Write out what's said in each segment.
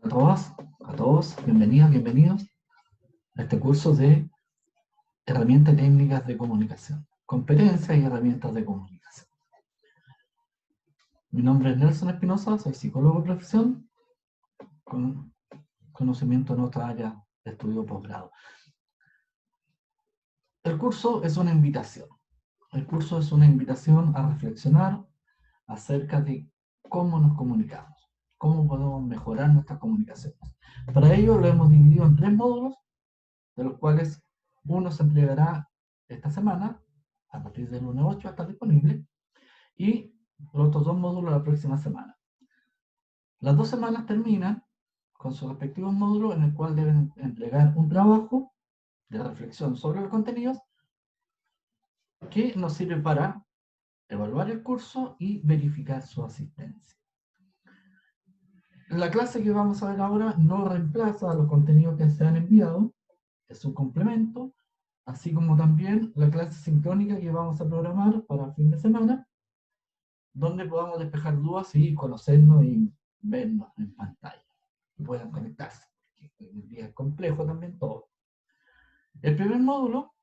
A todos, bienvenidos, bienvenidos a este curso de herramientas y técnicas de comunicación, competencias y herramientas de comunicación. Mi nombre es Nelson Espinosa, soy psicólogo de profesión, con conocimiento en otra área de estudio posgrado. El curso es una invitación. El curso es una invitación a reflexionar acerca de cómo nos comunicamos, cómo podemos mejorar nuestras comunicaciones. Para ello lo hemos dividido en 3 módulos, de los cuales uno se entregará esta semana, a partir del lunes 8 está disponible, y los otros 2 módulos la próxima semana. Las 2 semanas terminan con sus respectivos módulos en el cual deben entregar un trabajo de reflexión sobre los contenidos que nos sirve para evaluar el curso y verificar su asistencia. La clase que vamos a ver ahora no reemplaza a los contenidos que se han enviado, es un complemento, así como también la clase sincrónica que vamos a programar para fin de semana, donde podamos despejar dudas y conocernos y vernos en pantalla, y puedan conectarse, porque hoy en día es complejo también todo. El primer módulo,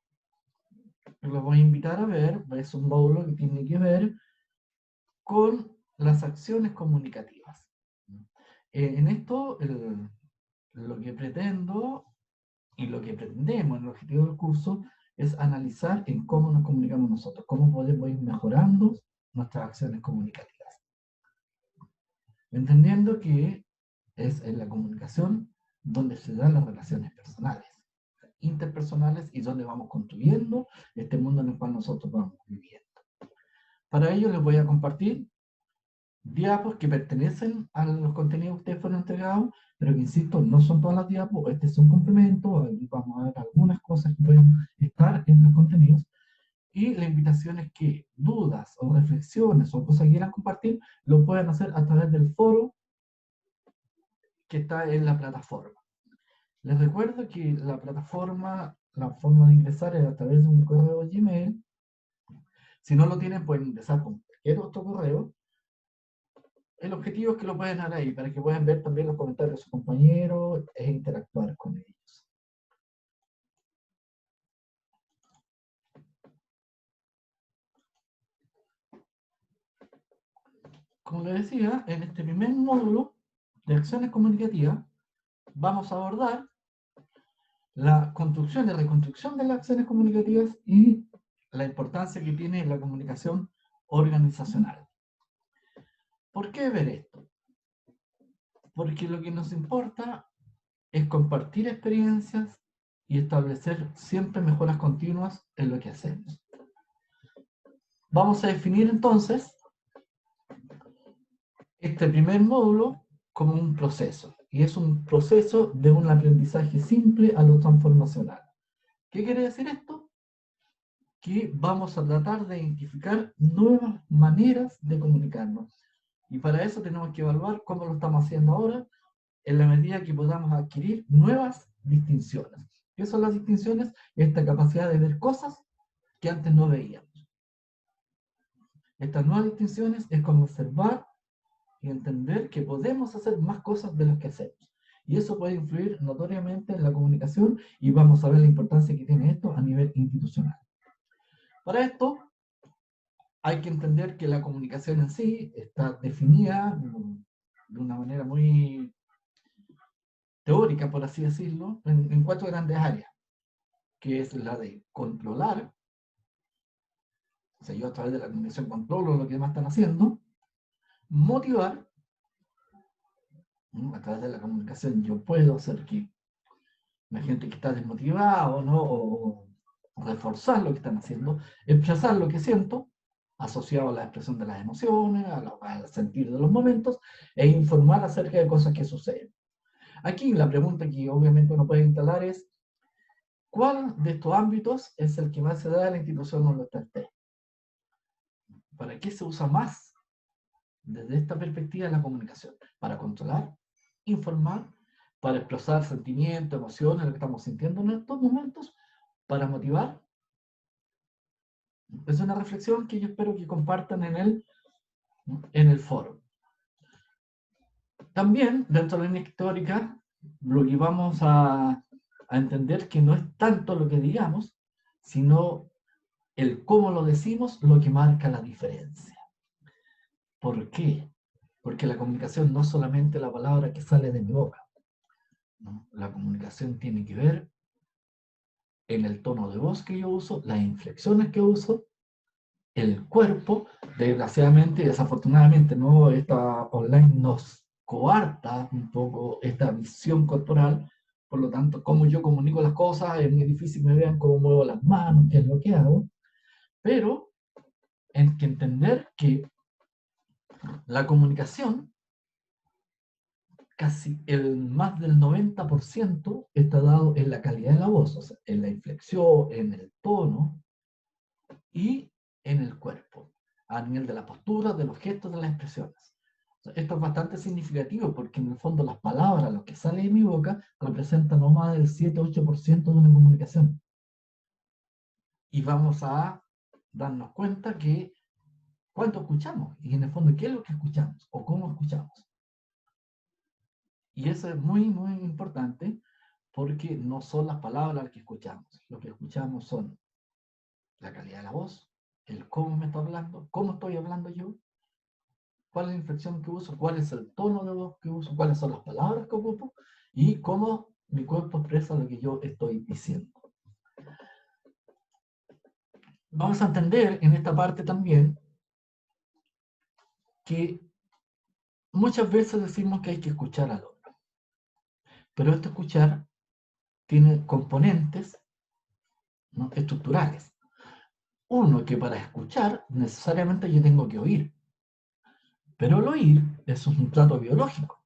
que los voy a invitar a ver, es un módulo que tiene que ver con las acciones comunicativas. En esto, lo que pretendo y lo que pretendemos en el objetivo del curso es analizar en cómo nos comunicamos nosotros, cómo podemos ir mejorando nuestras acciones comunicativas. Entendiendo que es en la comunicación donde se dan las relaciones personales, interpersonales, y donde vamos construyendo este mundo en el cual nosotros vamos viviendo. Para ello les voy a compartir diapos que pertenecen a los contenidos que ustedes fueron entregados, pero que insisto, no son todas las diapos, este es un complemento, aquí vamos a ver algunas cosas que pueden estar en los contenidos, y la invitación es que dudas o reflexiones o cosas que quieran compartir, lo puedan hacer a través del foro que está en la plataforma. Les recuerdo que la plataforma, la forma de ingresar es a través de un correo Gmail. Si no lo tienen, pueden ingresar con cualquier otro correo. El objetivo es que lo puedan dar ahí, para que puedan ver también los comentarios de sus compañeros e interactuar con ellos. Como les decía, en este primer módulo de acciones comunicativas, vamos a abordar la construcción y reconstrucción de las acciones comunicativas y la importancia que tiene la comunicación organizacional. ¿Por qué ver esto? Porque lo que nos importa es compartir experiencias y establecer siempre mejoras continuas en lo que hacemos. Vamos a definir entonces este primer módulo como un proceso, y es un proceso de un aprendizaje simple a lo transformacional. ¿Qué quiere decir esto? Que vamos a tratar de identificar nuevas maneras de comunicarnos, y para eso tenemos que evaluar cómo lo estamos haciendo ahora, en la medida que podamos adquirir nuevas distinciones. ¿Qué son las distinciones? Esta capacidad de ver cosas que antes no veíamos. Estas nuevas distinciones es como observar y entender que podemos hacer más cosas de las que hacemos. Y eso puede influir notoriamente en la comunicación, y vamos a ver la importancia que tiene esto a nivel institucional. Para esto, hay que entender que la comunicación en sí está definida de una manera muy teórica, por así decirlo, en 4 grandes áreas, que es la de controlar, o sea, yo a través de la comunicación controlo lo que demás están haciendo; motivar, a través de la comunicación yo puedo hacer que la gente que está desmotivada o reforzar lo que están haciendo; expresar lo que siento, asociado a la expresión de las emociones, al sentir de los momentos, e informar acerca de cosas que suceden. Aquí la pregunta que obviamente uno puede instalar es: ¿cuál de estos ámbitos es el que más se da en la institución donde está usted? ¿Para qué se usa más desde esta perspectiva la comunicación? Para controlar, informar, para expresar sentimientos, emociones, lo que estamos sintiendo en estos momentos, para motivar. Es una reflexión que yo espero que compartan en el foro. También, dentro de la línea histórica, lo que vamos a entender que no es tanto lo que digamos, sino el cómo lo decimos lo que marca la diferencia. ¿Por qué? Porque la comunicación no es solamente la palabra que sale de mi boca, ¿no? La comunicación tiene que ver en el tono de voz que yo uso, las inflexiones que uso, el cuerpo. Desgraciadamente, desafortunadamente, ¿no? Esta online nos coarta un poco esta visión corporal. Por lo tanto, como yo comunico las cosas, es muy difícil que me vean cómo muevo las manos, qué es lo que hago. Pero hay que entender que la comunicación, casi el más del 90% está dado en la calidad de la voz, o sea, en la inflexión, en el tono y en el cuerpo, a nivel de la postura, de los gestos, de las expresiones. O sea, esto es bastante significativo porque en el fondo las palabras, lo que sale de mi boca, representan no más del 7-8% de una comunicación. Y vamos a darnos cuenta que cuánto escuchamos y en el fondo qué es lo que escuchamos o cómo escuchamos. Y eso es muy, muy importante porque no son las palabras que escuchamos. Lo que escuchamos son la calidad de la voz, el cómo me está hablando, cómo estoy hablando yo, cuál es la inflexión que uso, cuál es el tono de voz que uso, cuáles son las palabras que ocupo y cómo mi cuerpo expresa lo que yo estoy diciendo. Vamos a entender en esta parte también que muchas veces decimos que hay que escuchar al otro, pero este escuchar tiene componentes, ¿no?, estructurales. Uno, que para escuchar necesariamente yo tengo que oír, pero el oír es un trato biológico.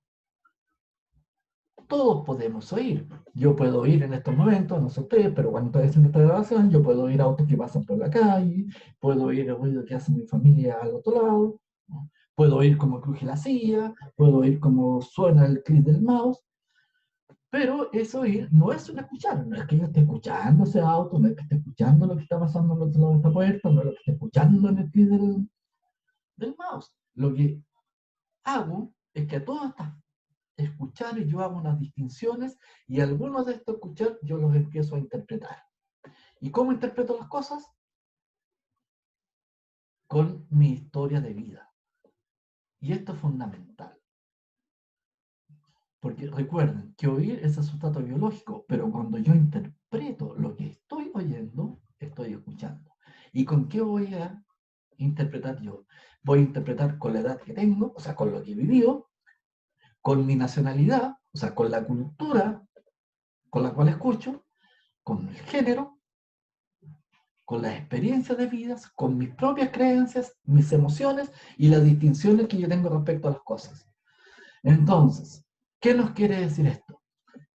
Todos podemos oír. Yo puedo oír en estos momentos, no sé ustedes, pero cuando estoy haciendo esta grabación, yo puedo oír autos que pasan por la calle, puedo oír el ruido que hace mi familia al otro lado, ¿no? Puedo oír cómo cruje la silla, puedo oír cómo suena el clic del mouse, pero eso oír no es un escuchar, no es que yo esté escuchando ese auto, no es que esté escuchando lo que está pasando al otro lado de esta puerta, no es lo que esté escuchando en el clic del mouse. Lo que hago es que a todas estas escuchar y yo hago unas distinciones y algunos de estos escuchar yo los empiezo a interpretar. ¿Y cómo interpreto las cosas? Con mi historia de vida. Y esto es fundamental. Porque recuerden que oír es el sustrato biológico, pero cuando yo interpreto lo que estoy oyendo, estoy escuchando. ¿Y con qué voy a interpretar yo? Voy a interpretar con la edad que tengo, o sea, con lo que he vivido, con mi nacionalidad, o sea, con la cultura con la cual escucho, con el género, con las experiencias de vidas, con mis propias creencias, mis emociones y las distinciones que yo tengo respecto a las cosas. Entonces, ¿qué nos quiere decir esto?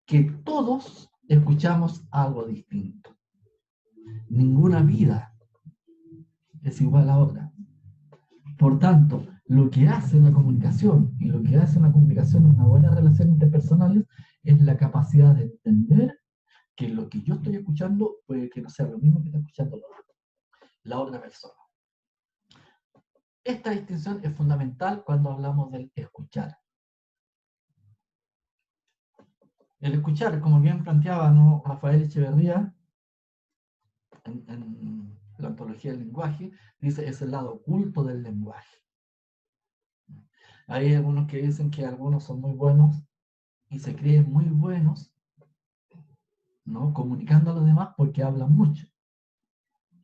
Que todos escuchamos algo distinto. Ninguna vida es igual a otra. Por tanto, lo que hace la comunicación y lo que hace una comunicación en una buena relación interpersonal es la capacidad de entender que lo que yo estoy escuchando puede que no sea lo mismo que está escuchando la otra persona. Esta distinción es fundamental cuando hablamos del escuchar. El escuchar, como bien planteaba, ¿no?, Rafael Echeverría en la ontología del lenguaje, dice es el lado oculto del lenguaje. Hay algunos que dicen que algunos son muy buenos y se creen muy buenos, ¿no?, comunicando a los demás porque hablan mucho.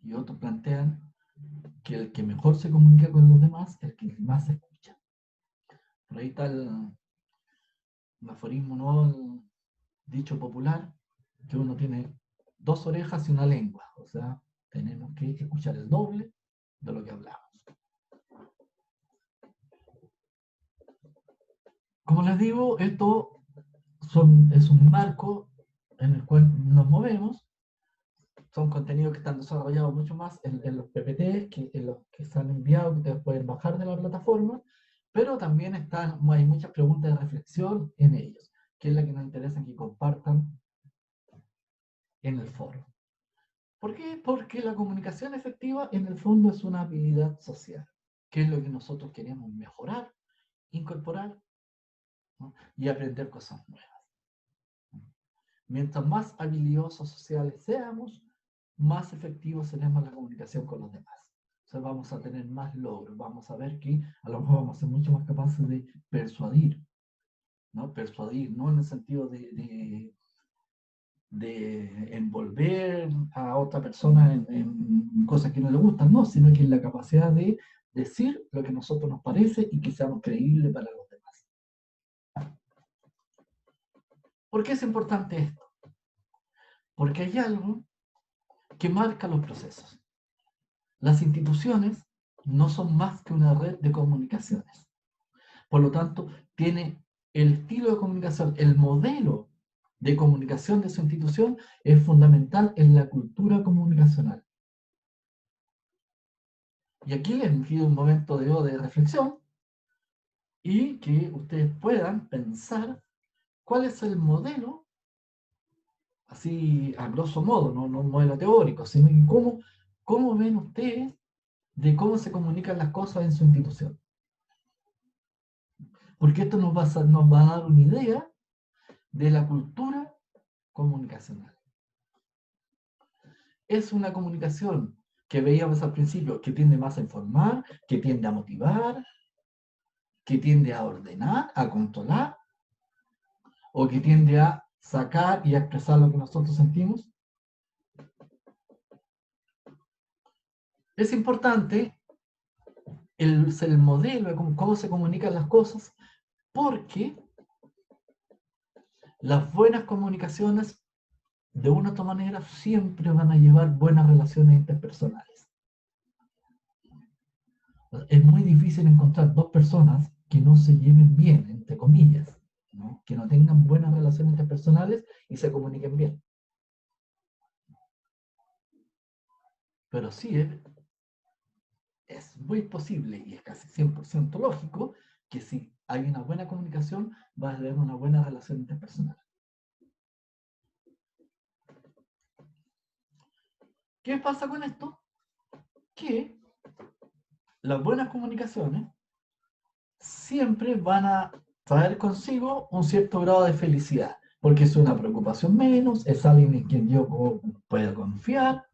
Y otros plantean que el que mejor se comunica con los demás es el que más se escucha. Por ahí está el aforismo, ¿no?, el dicho popular, que uno tiene dos orejas y una lengua, o sea, tenemos que escuchar el doble de lo que hablamos. Como les digo, esto es un marco en el cual nos movemos, son contenidos que están desarrollados mucho más en los PPT, que en los que se han enviado, que ustedes pueden bajar de la plataforma, pero también hay muchas preguntas de reflexión en ellos, que es la que nos interesa que compartan en el foro. ¿Por qué? Porque la comunicación efectiva en el fondo es una habilidad social, que es lo que nosotros queremos mejorar, incorporar ¿no? Y aprender cosas nuevas. Mientras más habilidosos sociales seamos, más efectivos seremos en la comunicación con los demás. O sea, vamos a tener más logros, vamos a ver que a lo mejor vamos a ser mucho más capaces de persuadir, ¿no? Persuadir, no en el sentido de envolver a otra persona en cosas que no le gustan, no, sino que en la capacidad de decir lo que a nosotros nos parece y que seamos creíbles para los demás. ¿Por qué es importante esto? Porque hay algo que marca los procesos. Las instituciones no son más que una red de comunicaciones. Por lo tanto, tiene el estilo de comunicación, el modelo de comunicación de su institución es fundamental en la cultura comunicacional. Y aquí les pido un momento de reflexión y que ustedes puedan pensar cuál es el modelo, así a grosso modo, no un modelo teórico, sino cómo ven ustedes de cómo se comunican las cosas en su institución. Porque esto nos va a dar una idea de la cultura comunicacional. Es una comunicación que veíamos al principio, que tiende más a informar, que tiende a motivar, que tiende a ordenar, a controlar, o que tiende a sacar y a expresar lo que nosotros sentimos. Es importante el modelo de cómo se comunican las cosas, porque las buenas comunicaciones, de una u otra manera, siempre van a llevar buenas relaciones interpersonales. Es muy difícil encontrar dos personas que no se lleven bien, entre comillas, ¿no? Que no tengan buenas relaciones interpersonales y se comuniquen bien. Pero sí es muy posible y es casi 100% lógico que si hay una buena comunicación, va a haber una buena relación interpersonal. ¿Qué pasa con esto? Que las buenas comunicaciones siempre van a traer consigo un cierto grado de felicidad, porque es una preocupación menos, es alguien en quien yo puedo confiar,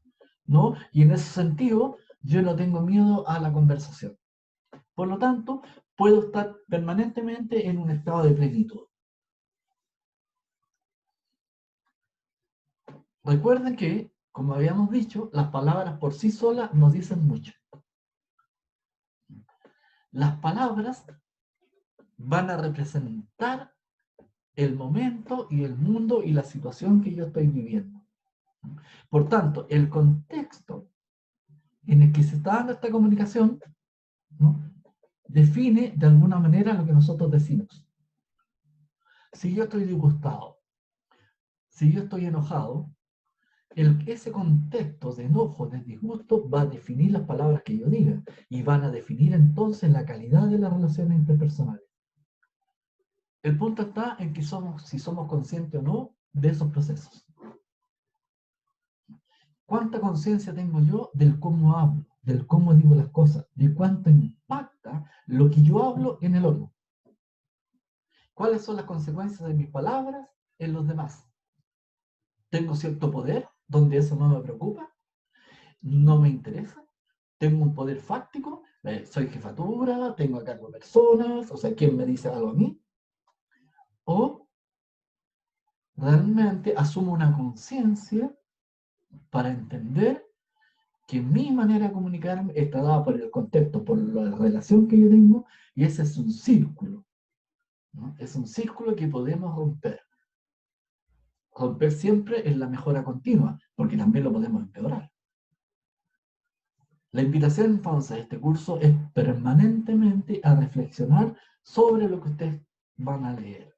¿no? Y en ese sentido, yo no tengo miedo a la conversación. Por lo tanto, puedo estar permanentemente en un estado de plenitud. Recuerden que, como habíamos dicho, las palabras por sí solas nos dicen mucho. Las palabras van a representar el momento y el mundo y la situación que yo estoy viviendo. Por tanto, el contexto en el que se está dando esta comunicación, ¿no?, define de alguna manera lo que nosotros decimos. Si yo estoy disgustado, si yo estoy enojado, ese contexto de enojo, de disgusto, va a definir las palabras que yo diga y van a definir entonces la calidad de las relaciones interpersonales. El punto está en que si somos conscientes o no de esos procesos. ¿Cuánta conciencia tengo yo del cómo hablo, del cómo digo las cosas, de cuánto impacta lo que yo hablo en el otro? ¿Cuáles son las consecuencias de mis palabras en los demás? ¿Tengo cierto poder donde eso no me preocupa? ¿No me interesa? ¿Tengo un poder fáctico? ¿Soy jefatura? ¿Tengo a cargo personas? O sea, ¿quién me dice algo a mí? ¿O realmente asumo una conciencia para entender que mi manera de comunicarme está dada por el contexto, por la relación que yo tengo, y ese es un círculo, ¿no? Es un círculo que podemos romper. Romper siempre es la mejora continua, porque también lo podemos empeorar. La invitación entonces a este curso es permanentemente a reflexionar sobre lo que ustedes van a leer.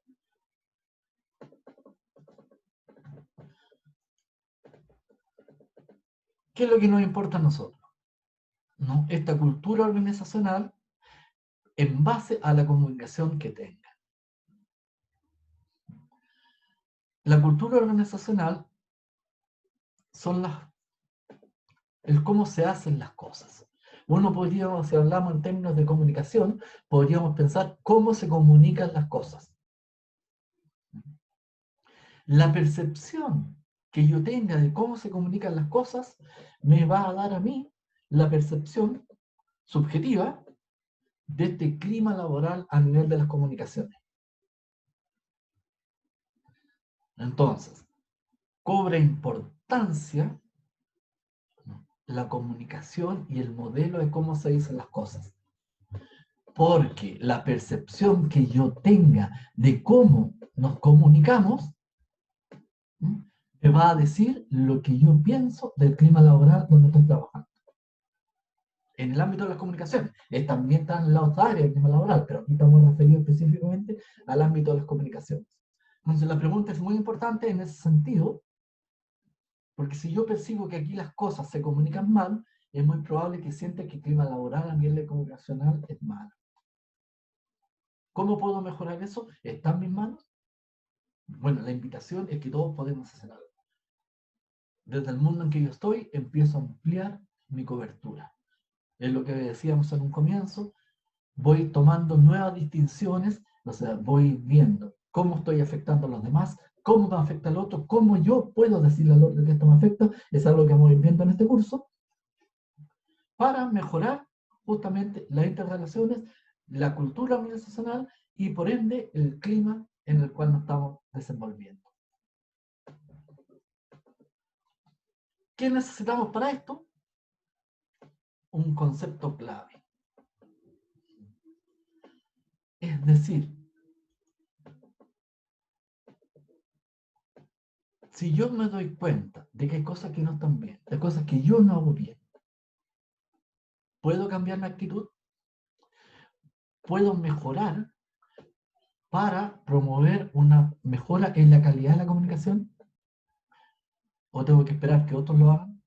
¿Qué es lo que nos importa a nosotros? ¿No? Esta cultura organizacional en base a la comunicación que tenga. La cultura organizacional son el cómo se hacen las cosas. Uno podríamos, si hablamos en términos de comunicación, podríamos pensar cómo se comunican las cosas. La percepción que yo tenga de cómo se comunican las cosas me va a dar a mí la percepción subjetiva de este clima laboral a nivel de las comunicaciones. Entonces, cobra importancia la comunicación y el modelo de cómo se dicen las cosas. Porque la percepción que yo tenga de cómo nos comunicamos me va a decir lo que yo pienso del clima laboral donde estoy trabajando. En el ámbito de las comunicaciones, también están las otras áreas del clima laboral, pero aquí estamos referidos específicamente al ámbito de las comunicaciones. Entonces la pregunta es muy importante en ese sentido, porque si yo percibo que aquí las cosas se comunican mal, es muy probable que sienta que el clima laboral a nivel comunicacional es malo. ¿Cómo puedo mejorar eso? ¿Está en mis manos? Bueno, la invitación es que todos podemos hacer algo. Desde el mundo en que yo estoy, empiezo a ampliar mi cobertura. Es lo que decíamos en un comienzo, voy tomando nuevas distinciones, o sea, voy viendo cómo estoy afectando a los demás, cómo me afecta al otro, cómo yo puedo decirle al otro que esto me afecta, es algo que vamos a ir viendo en este curso, para mejorar justamente las interrelaciones, la cultura organizacional y por ende el clima en el cual nos estamos desenvolviendo. ¿Qué necesitamos para esto? Un concepto clave. Es decir, si yo me doy cuenta de que hay cosas que no están bien, de cosas que yo no hago bien, ¿puedo cambiar mi actitud? ¿Puedo mejorar para promover una mejora en la calidad de la comunicación? ¿O tengo que esperar que otros lo hagan?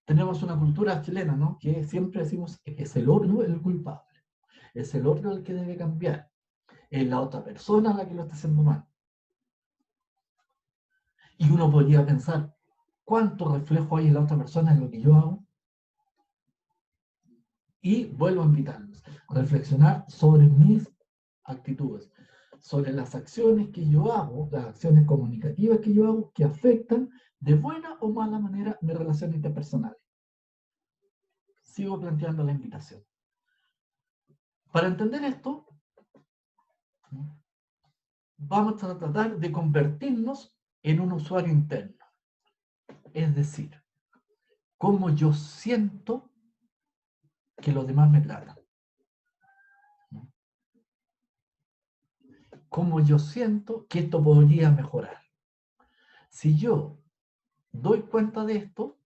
Tenemos una cultura chilena, ¿no? Que siempre decimos que es el otro el culpable, es el otro el que debe cambiar, es la otra persona la que lo está haciendo mal. Y uno podría pensar, ¿cuánto reflejo hay en la otra persona en lo que yo hago? Y vuelvo a invitarlos a reflexionar sobre mis actitudes, sobre las acciones que yo hago, las acciones comunicativas que yo hago, que afectan de buena o mala manera mis relaciones interpersonales. Sigo planteando la invitación. Para entender esto, vamos a tratar de convertirnos en un usuario interno. Es decir, cómo yo siento que los demás me tratan. Cómo yo siento que esto podría mejorar. Si yo doy cuenta de esto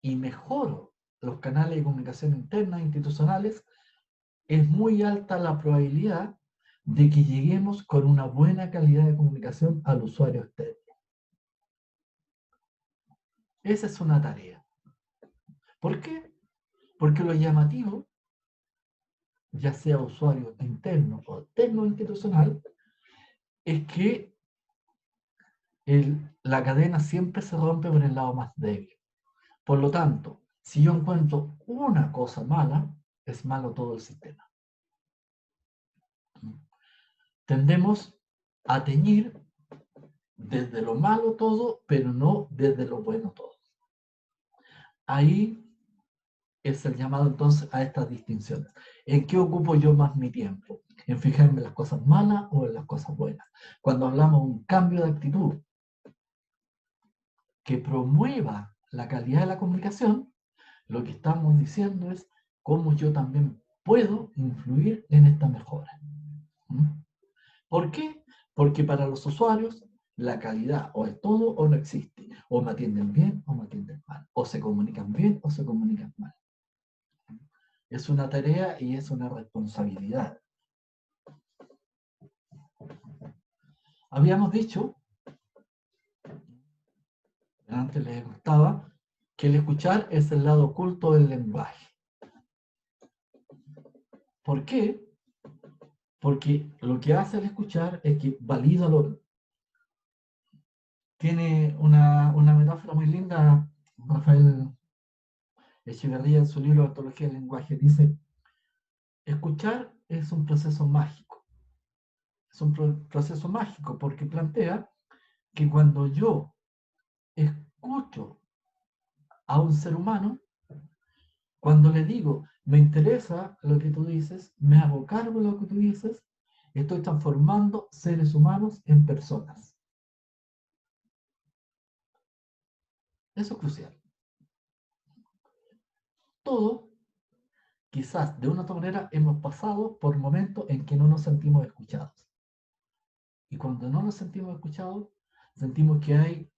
y mejoro los canales de comunicación interna e institucionales, es muy alta la probabilidad de que lleguemos con una buena calidad de comunicación al usuario externo. Esa es una tarea. ¿Por qué? Porque lo llamativo, ya sea usuario interno o externo institucional, es que la cadena siempre se rompe por el lado más débil. Por lo tanto, si yo encuentro una cosa mala, es malo todo el sistema. Tendemos a teñir desde lo malo todo, pero no desde lo bueno todo. Ahí es el llamado entonces a estas distinciones. ¿En qué ocupo yo más mi tiempo? ¿En fijarme en las cosas malas o en las cosas buenas? Cuando hablamos de un cambio de actitud que promueva la calidad de la comunicación, lo que estamos diciendo es cómo yo también puedo influir en esta mejora. ¿Por qué? Porque para los usuarios la calidad o es todo o no existe. O me atienden bien o me atienden mal. O se comunican bien o se comunican mal. Es una tarea y es una responsabilidad. Habíamos dicho, antes les gustaba, que el escuchar es el lado oculto del lenguaje. ¿Por qué? Porque lo que hace el escuchar es que valida lo otro. Tiene una metáfora muy linda, Rafael Echeverría, en su libro Ontología del Lenguaje. Dice, escuchar es un proceso mágico. Es un proceso mágico porque plantea que cuando yo escucho a un ser humano, cuando le digo, me interesa lo que tú dices, me hago cargo de lo que tú dices, estoy transformando seres humanos en personas. Eso es crucial. Todo, quizás de una otra manera, hemos pasado por momentos en que no nos sentimos escuchados. Y cuando no nos sentimos escuchados, sentimos que hay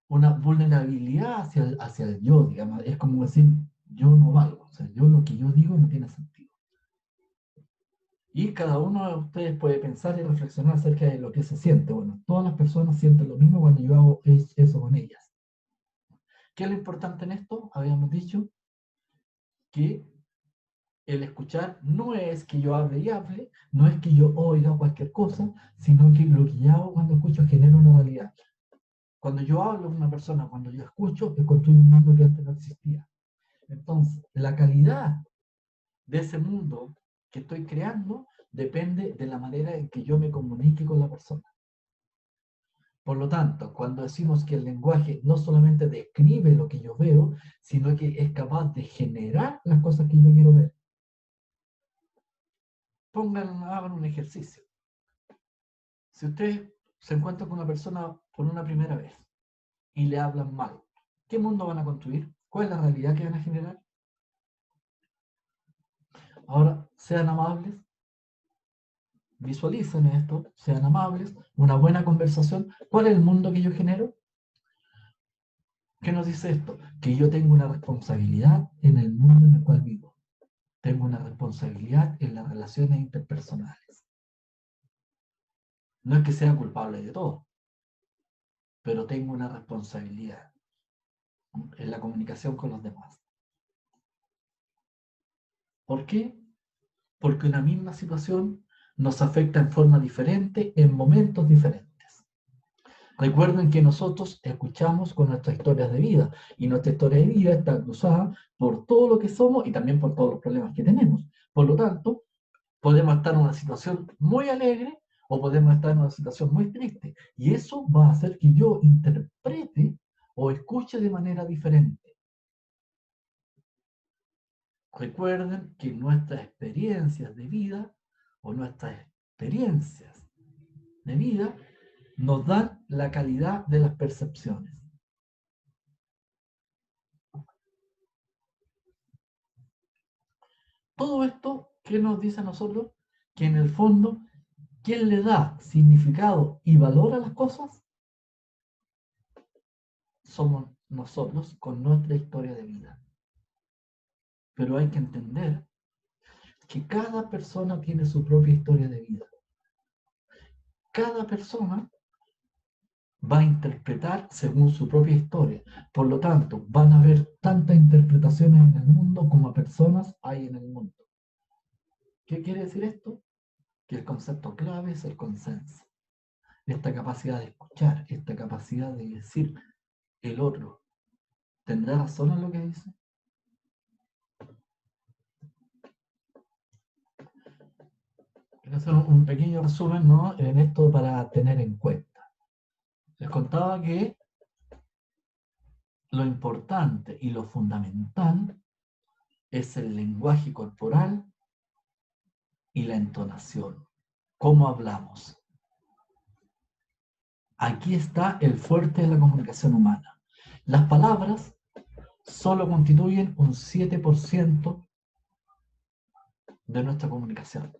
una vulnerabilidad hacia el yo, digamos. Es como decir, yo no valgo. O sea, lo que yo digo no tiene sentido. Y cada uno de ustedes puede pensar y reflexionar acerca de lo que se siente. Bueno, todas las personas sienten lo mismo cuando yo hago eso con ellas. ¿Qué es lo importante en esto? Habíamos dicho que el escuchar no es que yo hable y hable, no es que yo oiga cualquier cosa, sino que lo que yo hago cuando escucho genera una realidad. Cuando yo hablo con una persona, cuando yo escucho, yo construyo un mundo que antes no existía. Entonces, la calidad de ese mundo que estoy creando depende de la manera en que yo me comunique con la persona. Por lo tanto, cuando decimos que el lenguaje no solamente describe lo que yo veo, sino que es capaz de generar las cosas que yo quiero ver. Hagan un ejercicio. Si usted se encuentra con una persona por una primera vez y le hablan mal, ¿qué mundo van a construir? ¿Cuál es la realidad que van a generar? Ahora, sean amables, visualicen esto, sean amables, una buena conversación. ¿Cuál es el mundo que yo genero? ¿Qué nos dice esto? Que yo tengo una responsabilidad en el mundo en el cual vivo. Tengo una responsabilidad en las relaciones interpersonales. No es que sea culpable de todo, pero tengo una responsabilidad en la comunicación con los demás. ¿Por qué? Porque una misma situación nos afecta en forma diferente, en momentos diferentes. Recuerden que nosotros escuchamos con nuestras historias de vida y nuestra historia de vida está cruzada por todo lo que somos y también por todos los problemas que tenemos. Por lo tanto, podemos estar en una situación muy alegre o podemos estar en una situación muy triste. Y eso va a hacer que yo interprete o escuche de manera diferente. Recuerden que nuestras experiencias de vida o nuestras experiencias de vida nos dan la calidad de las percepciones. Todo esto, ¿qué nos dice a nosotros? Que en el fondo, ¿quién le da significado y valor a las cosas? Somos nosotros con nuestra historia de vida. Pero hay que entender que cada persona tiene su propia historia de vida. Cada persona va a interpretar según su propia historia. Por lo tanto, van a haber tantas interpretaciones en el mundo como personas hay en el mundo. ¿Qué quiere decir esto? Que el concepto clave es el consenso. Esta capacidad de escuchar, esta capacidad de decir, el otro tendrá razón en lo que dice. Quiero hacer un pequeño resumen, ¿no?, en esto para tener en cuenta. Les contaba que lo importante y lo fundamental es el lenguaje corporal y la entonación. ¿Cómo hablamos? Aquí está el fuerte de la comunicación humana. Las palabras solo constituyen un 7% de nuestra comunicación.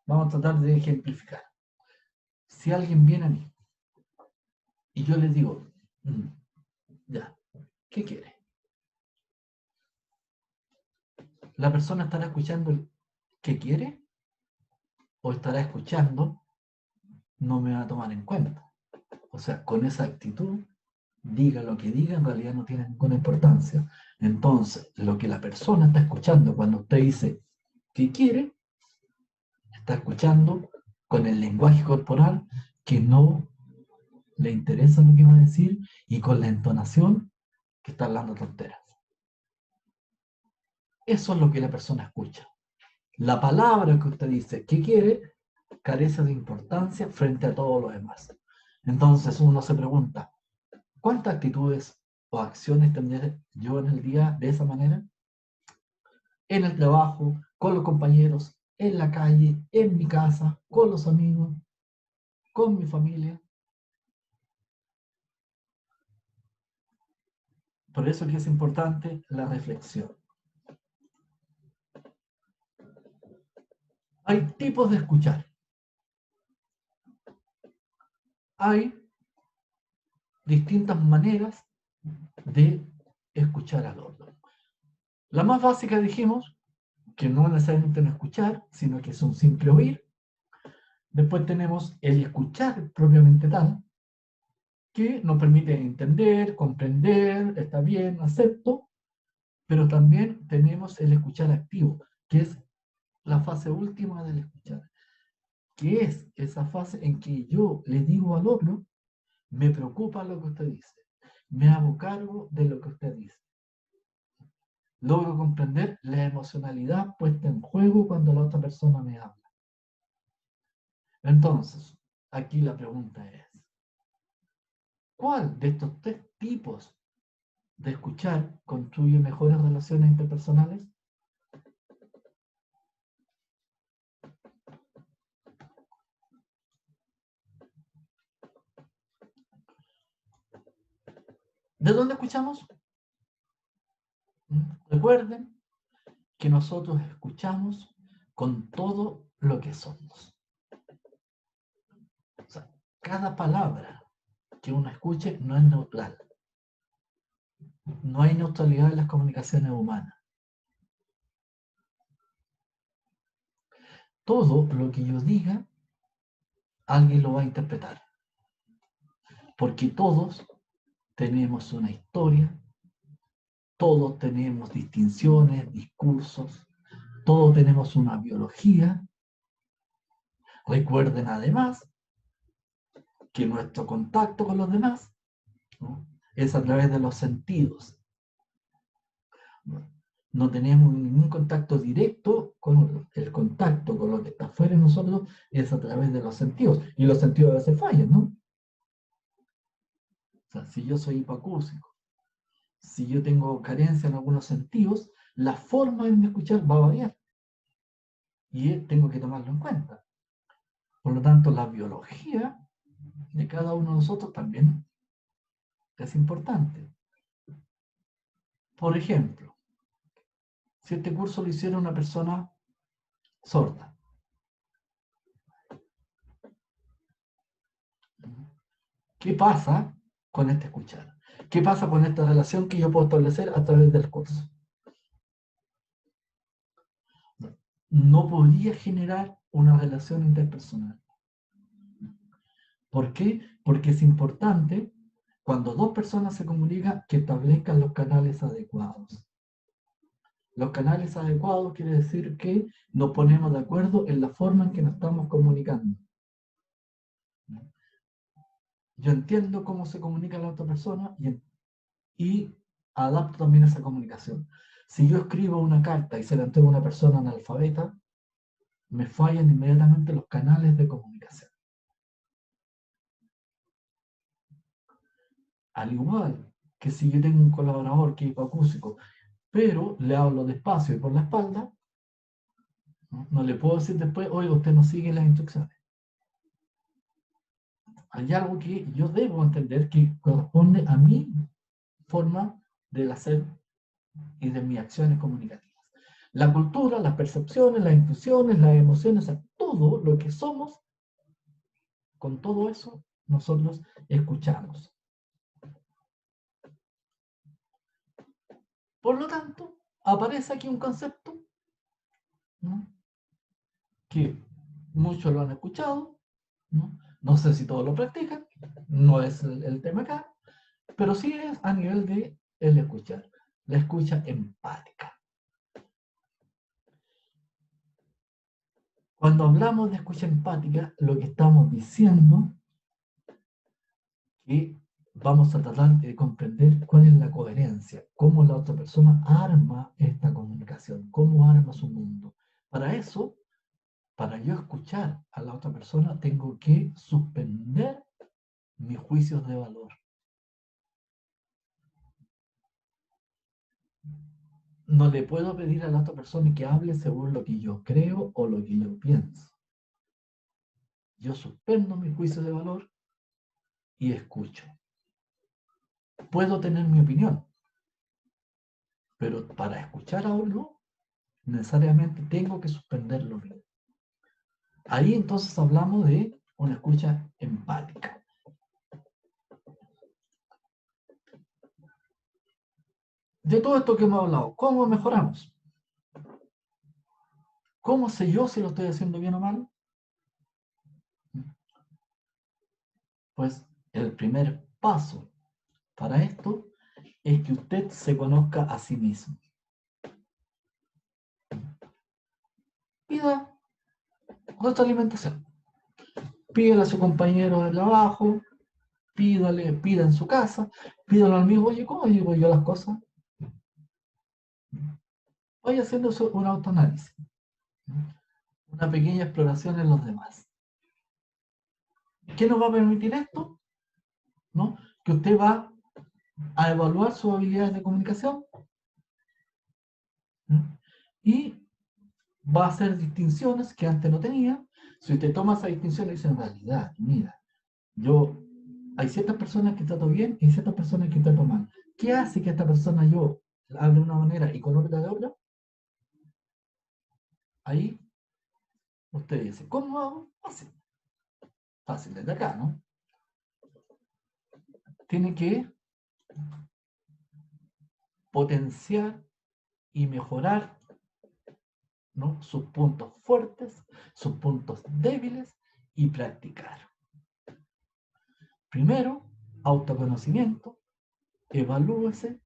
Vamos a tratar de ejemplificar. Si alguien viene a mí y yo les digo, ya, ¿qué quiere? ¿La persona estará escuchando el qué quiere? ¿O estará escuchando no me va a tomar en cuenta? O sea, con esa actitud, diga lo que diga, en realidad no tiene ninguna importancia. Entonces, lo que la persona está escuchando cuando usted dice ¿qué quiere? Está escuchando con el lenguaje corporal que no le interesa lo que va a decir y con la entonación que está hablando tonteras. Eso es lo que la persona escucha. La palabra que usted dice que quiere carece de importancia frente a todo lo demás. Entonces uno se pregunta, ¿cuántas actitudes o acciones tendré yo en el día de esa manera? En el trabajo, con los compañeros, en la calle, en mi casa, con los amigos, con mi familia. Por eso que es importante la reflexión. Hay tipos de escuchar. Hay distintas maneras de escuchar al otro. La más básica dijimos que no necesariamente no escuchar, sino que es un simple oír. Después tenemos el escuchar propiamente tal, que nos permite entender, comprender, está bien, acepto, pero también tenemos el escuchar activo, que es la fase última del escuchar, que es esa fase en que yo le digo al otro, me preocupa lo que usted dice, me hago cargo de lo que usted dice. Logro comprender la emocionalidad puesta en juego cuando la otra persona me habla. Entonces, aquí la pregunta es, ¿cuál de estos tres tipos de escuchar construye mejores relaciones interpersonales? ¿De dónde escuchamos? Recuerden que nosotros escuchamos con todo lo que somos. O sea, cada palabra que uno escuche no es neutral. No hay neutralidad en las comunicaciones humanas. Todo lo que yo diga, alguien lo va a interpretar. Porque todos tenemos una historia, todos tenemos distinciones, discursos, todos tenemos una biología. Recuerden además que nuestro contacto con los demás, ¿no?, es a través de los sentidos. No tenemos ningún contacto directo con el contacto con lo que está fuera de nosotros, es a través de los sentidos. Y los sentidos a veces fallan, ¿no? O sea, si yo soy hipoacúsico, si yo tengo carencia en algunos sentidos, la forma de escuchar va a variar. Y tengo que tomarlo en cuenta. Por lo tanto, la biología de cada uno de nosotros también es importante. Por ejemplo, si este curso lo hiciera una persona sorda, ¿qué pasa con este escuchar? ¿Qué pasa con esta relación que yo puedo establecer a través del curso? No podría generar una relación interpersonal. ¿Por qué? Porque es importante, cuando dos personas se comunican, que establezcan los canales adecuados. Los canales adecuados quiere decir que nos ponemos de acuerdo en la forma en que nos estamos comunicando. Yo entiendo cómo se comunica la otra persona y adapto también esa comunicación. Si yo escribo una carta y se la entrego a una persona analfabeta, me fallan inmediatamente los canales de comunicación. Al igual que si yo tengo un colaborador que es hipoacúsico, pero le hablo despacio y por la espalda, no le puedo decir después, oiga, usted no sigue las instrucciones. Hay algo que yo debo entender que corresponde a mi forma del hacer y de mis acciones comunicativas. La cultura, las percepciones, las intuiciones, las emociones, todo lo que somos, con todo eso nosotros escuchamos. Por lo tanto, aparece aquí un concepto, ¿no?, que muchos lo han escuchado, ¿no? No sé si todos lo practican, no es el tema acá, pero sí es a nivel de el escuchar, la escucha empática. Cuando hablamos de escucha empática, lo que estamos diciendo es que vamos a tratar de comprender cuál es la coherencia, cómo la otra persona arma esta comunicación, cómo arma su mundo. Para eso, para yo escuchar a la otra persona, tengo que suspender mis juicios de valor. No le puedo pedir a la otra persona que hable según lo que yo creo o lo que yo pienso. Yo suspendo mis juicios de valor y escucho. Puedo tener mi opinión, pero para escuchar a uno, necesariamente tengo que suspenderlo. Ahí entonces hablamos de una escucha empática. De todo esto que hemos hablado, ¿cómo mejoramos? ¿Cómo sé yo si lo estoy haciendo bien o mal? Pues el primer paso para esto es que usted se conozca a sí mismo. Pida nuestra alimentación. Pídale a su compañero de trabajo, pida en su casa, pídalo al amigo, oye, ¿cómo digo yo las cosas? Vaya haciendo un autoanálisis, una pequeña exploración en los demás. ¿Qué nos va a permitir esto? ¿No? Que usted va a evaluar sus habilidades de comunicación, ¿no? Y va a hacer distinciones que antes no tenía. Si usted toma esa distinción y dice, en realidad, mira, hay ciertas personas que trato bien y ciertas personas que trato mal. ¿Qué hace que esta persona yo hable de una manera y con otra de otra? Ahí usted dice, ¿cómo hago? Fácil. Fácil desde acá, ¿no? Tiene que potenciar y mejorar, ¿no?, sus puntos fuertes, sus puntos débiles y practicar. Primero, autoconocimiento, evalúese,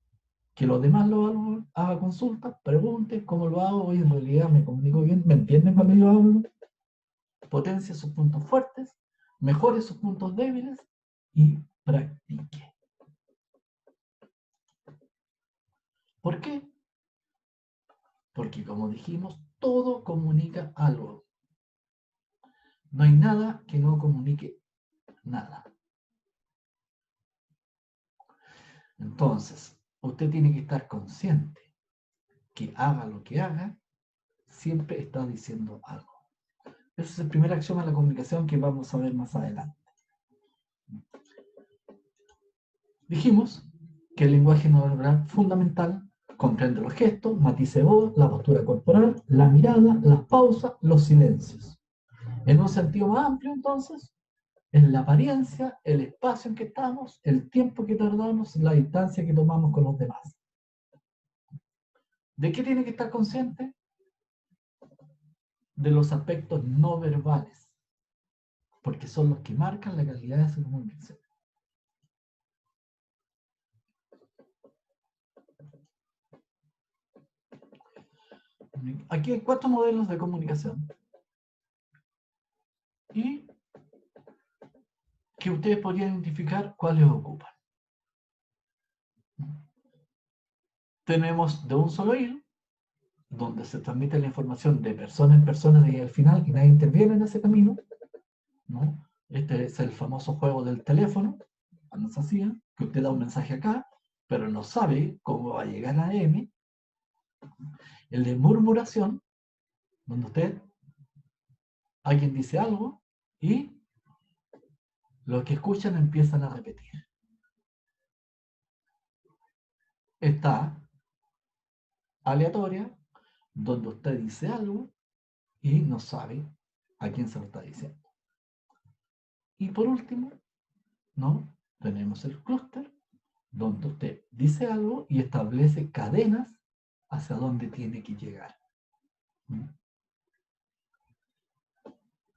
que los demás lo evalúen, haga consultas, pregunte cómo lo hago, hoy en realidad me comunico bien, ¿me entienden cuando yo hablo? Potencie sus puntos fuertes, mejore sus puntos débiles y practique. ¿Por qué? Porque como dijimos, todo comunica algo. No hay nada que no comunique nada. Entonces, usted tiene que estar consciente que haga lo que haga, siempre está diciendo algo. Ese es el primer axioma de la comunicación que vamos a ver más adelante. Dijimos que el lenguaje no verbal fundamental comprende los gestos, matices de voz, la postura corporal, la mirada, las pausas, los silencios. En un sentido más amplio, entonces, es la apariencia, el espacio en que estamos, el tiempo que tardamos, la distancia que tomamos con los demás. ¿De qué tiene que estar consciente? De los aspectos no verbales, porque son los que marcan la calidad de su comunicación. Aquí hay 4 modelos de comunicación y que ustedes podrían identificar cuáles ocupan. Tenemos de un solo hilo, donde se transmite la información de persona en persona y al final y nadie interviene en ese camino, ¿no? Este es el famoso juego del teléfono, cuando se hacía, que usted da un mensaje acá, pero no sabe cómo va a llegar a M. El de murmuración, donde alguien dice algo y los que escuchan empiezan a repetir. Está aleatoria, donde usted dice algo y no sabe a quién se lo está diciendo. Y por último, ¿no?, tenemos el clúster, donde usted dice algo y establece cadenas hacia dónde tiene que llegar.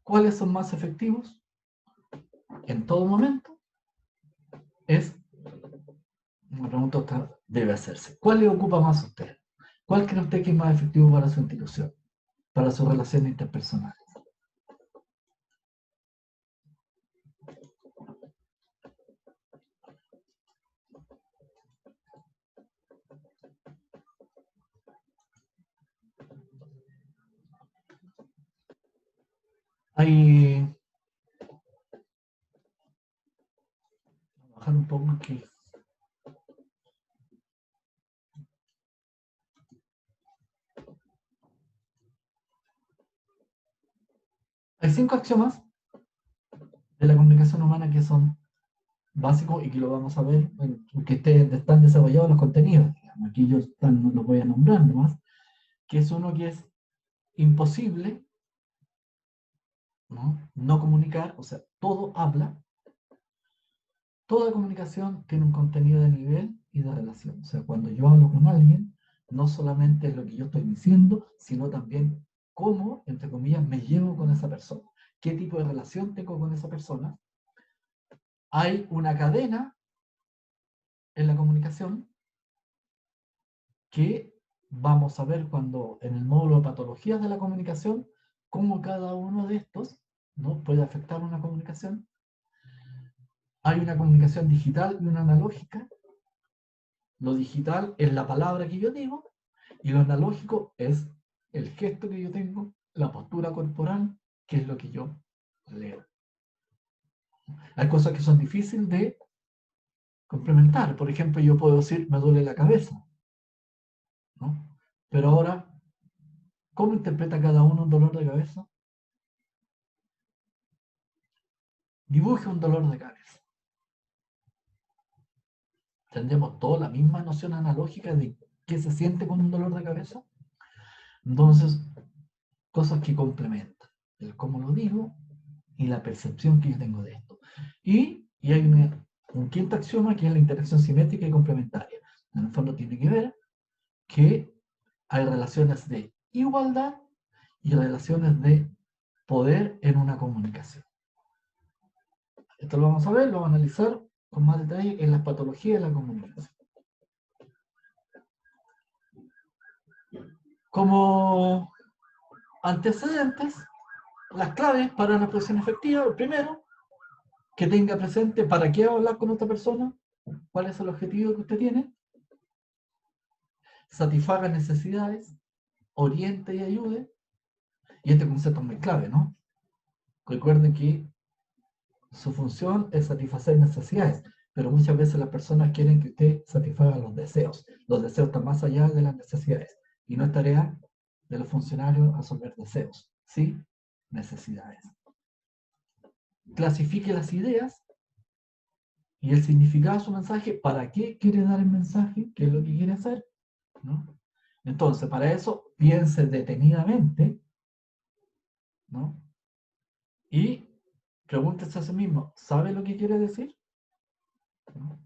¿Cuáles son más efectivos? En todo momento es una pregunta que debe hacerse. ¿Cuál le ocupa más a usted? ¿Cuál cree usted que es más efectivo para su institución, para sus relaciones interpersonales? Hay, voy a bajar un poco aquí. Hay 5 axiomas de la comunicación humana que son básicos y que lo vamos a ver, que están desarrollados los contenidos. Digamos. Aquí yo no los voy a nombrar nomás, que es uno que es imposible, ¿no? Comunicar, o sea, todo habla, toda comunicación tiene un contenido de nivel y de relación. O sea, cuando yo hablo con alguien, no solamente es lo que yo estoy diciendo, sino también cómo, entre comillas, me llevo con esa persona, qué tipo de relación tengo con esa persona. Hay una cadena en la comunicación que vamos a ver cuando en el módulo de patologías de la comunicación, cómo cada uno de estos, ¿no? Puede afectar una comunicación. Hay una comunicación digital y una analógica. Lo digital es la palabra que yo digo y lo analógico es el gesto que yo tengo, la postura corporal, que es lo que yo leo. Hay cosas que son difíciles de complementar. Por ejemplo, yo puedo decir, me duele la cabeza, ¿no? Pero ahora, ¿cómo interpreta cada uno un dolor de cabeza? Dibuje un dolor de cabeza. Tendremos toda la misma noción analógica de qué se siente con un dolor de cabeza. Entonces, cosas que complementan el cómo lo digo y la percepción que yo tengo de esto. Y hay un quinto axioma que es la interacción simétrica y complementaria. En el fondo tiene que ver que hay relaciones de igualdad y relaciones de poder en una comunicación. Esto lo vamos a ver, lo vamos a analizar con más detalle en las patologías de la comunicación. Como antecedentes, las claves para una expresión efectiva, lo primero, que tenga presente para qué hablar con otra persona, cuál es el objetivo que usted tiene, satisfaga necesidades, oriente y ayude, y este concepto es muy clave, ¿no? Recuerden que su función es satisfacer necesidades, pero muchas veces las personas quieren que usted satisfaga los deseos. Los deseos están más allá de las necesidades, y no es tarea de los funcionarios resolver deseos, ¿sí? Necesidades. Clasifique las ideas y el significado de su mensaje, para qué quiere dar el mensaje, qué es lo que quiere hacer, ¿no? Entonces, para eso, piense detenidamente, ¿no? Y pregúntese a sí mismo, ¿sabe lo que quiere decir? ¿No?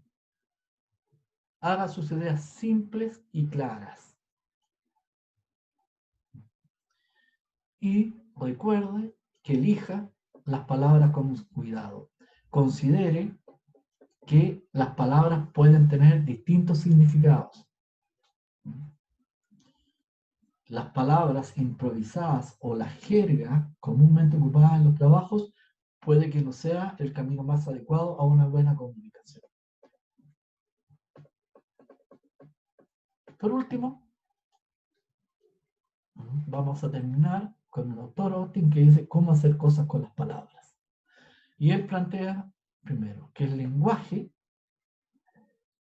Haga sus ideas simples y claras. Y recuerde que elija las palabras con cuidado. Considere que las palabras pueden tener distintos significados. Las palabras improvisadas o la jerga comúnmente ocupada en los trabajos puede que no sea el camino más adecuado a una buena comunicación. Por último, vamos a terminar con el doctor Austin que dice cómo hacer cosas con las palabras. Y él plantea, primero, que el lenguaje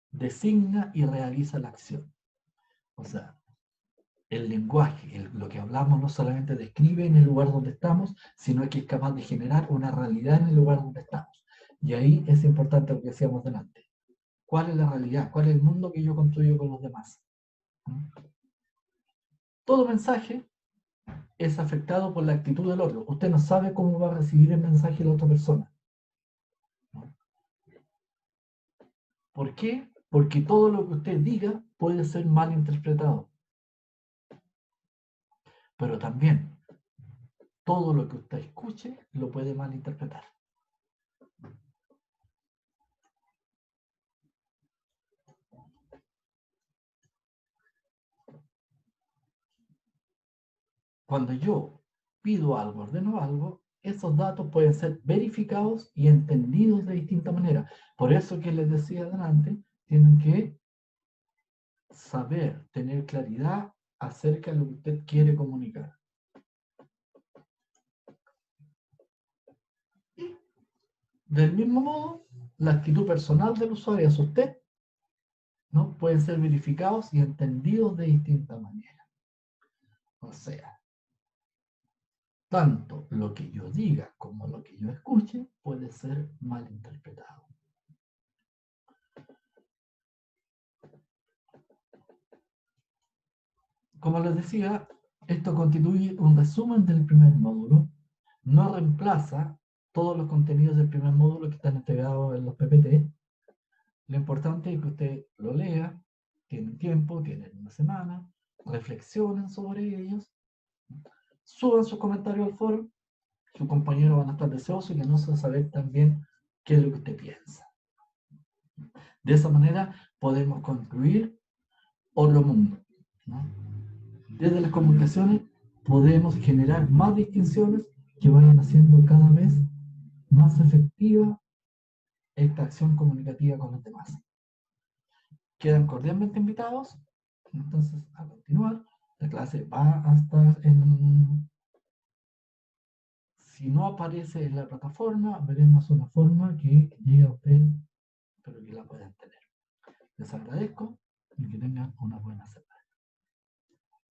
designa y realiza la acción. O sea, el lenguaje, lo que hablamos no solamente describe en el lugar donde estamos, sino que es capaz de generar una realidad en el lugar donde estamos. Y ahí es importante lo que decíamos delante. ¿Cuál es la realidad? ¿Cuál es el mundo que yo construyo con los demás? Todo mensaje es afectado por la actitud del otro. Usted no sabe cómo va a recibir el mensaje de la otra persona. ¿Por qué? Porque todo lo que usted diga puede ser mal interpretado. Pero también todo lo que usted escuche lo puede malinterpretar. Cuando yo pido algo, ordeno algo, esos datos pueden ser verificados y entendidos de distinta manera. Por eso que les decía adelante, tienen que saber, tener claridad acerca de lo que usted quiere comunicar. Del mismo modo, la actitud personal del usuario hacia usted, ¿no? Pueden ser verificados y entendidos de distintas maneras. O sea, tanto lo que yo diga como lo que yo escuche puede ser malinterpretado. Como les decía, esto constituye un resumen del primer módulo. No reemplaza todos los contenidos del primer módulo que están integrados en los PPT. Lo importante es que usted lo lea, tienen tiempo, tienen una semana, reflexionen sobre ellos, suban sus comentarios al foro, sus compañeros van a estar deseosos y que no se saber también qué es lo que usted piensa. De esa manera podemos construir otro mundo, ¿no? Desde las comunicaciones podemos generar más distinciones que vayan haciendo cada vez más efectiva esta acción comunicativa con los demás. Quedan cordialmente invitados, entonces, a continuar. La clase va a estar en... Si no aparece en la plataforma, veremos una forma que llegue a usted, pero que la puedan tener. Les agradezco y que tengan una buena semana.